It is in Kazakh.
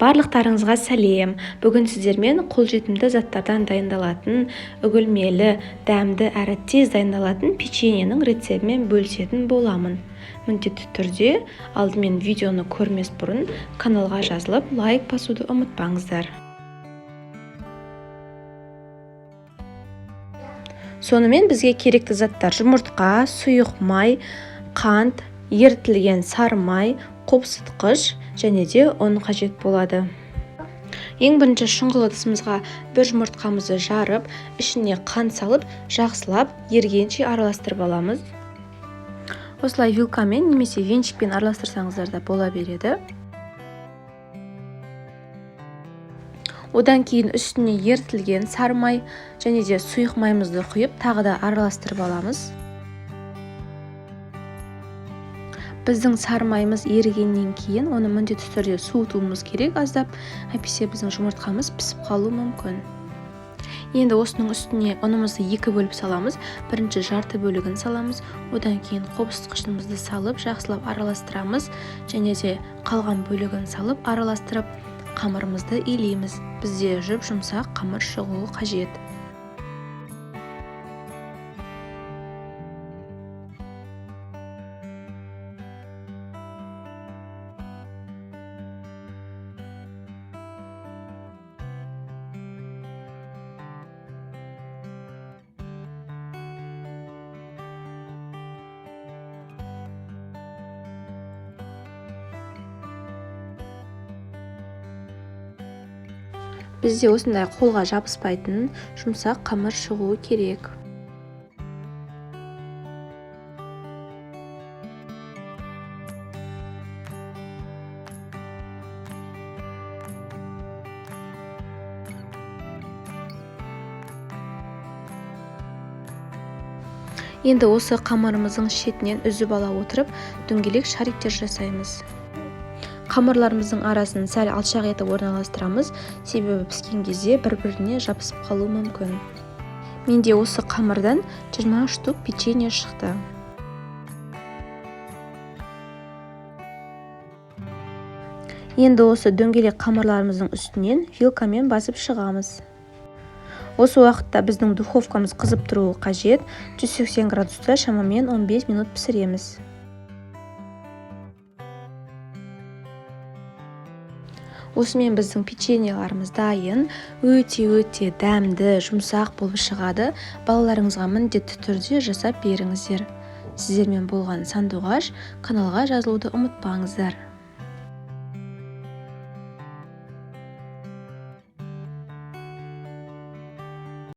Барлықтарыңызға сәлем. Бүгін сіздермен қолжетімді заттардан дайындалатын, үгілмелі, дәмді әрі тез дайындалатын печеньенің рецептімен бөлісетін боламын. Міндетті түрде алдымен видеоны көрмес бұрын каналға жазылып, лайк басуды ұмытпаңыздар. Сонымен бізге керекті заттар: жұмыртқа, сұйық май, қант, ерітілген сары май, қопсытқыш және де ұн қажет болады. Ең бірінші шұңғыл ыдысымызға бір жұмыртқамызды жарып, ішіне қант салып, жақсылап ергенше араластырып аламыз. Осылай вилкамен немесе венчикпен араластырсаңыздар да бола береді. Одан кейін үстіне ерітілген сары май және де сұйық майымызды құйып, тағы да араластырып аламыз. Біздің сары майымыз ерігеннен кейін оны міндетті түрде суытуымыз керек аздап, әйтпесе біздің жұмыртқамыз пісіп қалуы мүмкін. Енді осының үстіне ұнымызды екі бөліп саламыз. Бірінші жарты бөлігін саламыз, одан кейін қопсытқышымызды салып, жақсылап араластырамыз және де қалған бөлігін салып, араластырып, қамырымызды илейміз. Бізде жұп-жұмсақ қамыр шығуы қажет. Бізде осындай қолға жабыспайтын жұмсақ қамыр шығуы керек. Енді осы қамырымыздың шетінен үзіп ала отырып, дөңгелек шариктер жасаймыз. Қамырларымыздың арасын сәл алшақ етіп орналастырамыз, себебі піскен кезде бір-біріне жабысып қалуы мүмкін. Менде осы қамырдан 20 штук печенье шықты. Енді осы дөңгелек қамырларымыздың үстінен вилкамен басып шығамыз. Осы уақытта біздің духовкамыз қызып тұруы қажет. 180 градуста шамамен 15 минут пісіреміз. Осымен біздің печеньеларымыз дайын, өте дәмді, жұмсақ болып шығады. Балаларыңызға міндетті түрде жасап беріңіздер. Сіздермен болған Сандуғаш. Каналға жазылуды ұмытпаңыздар.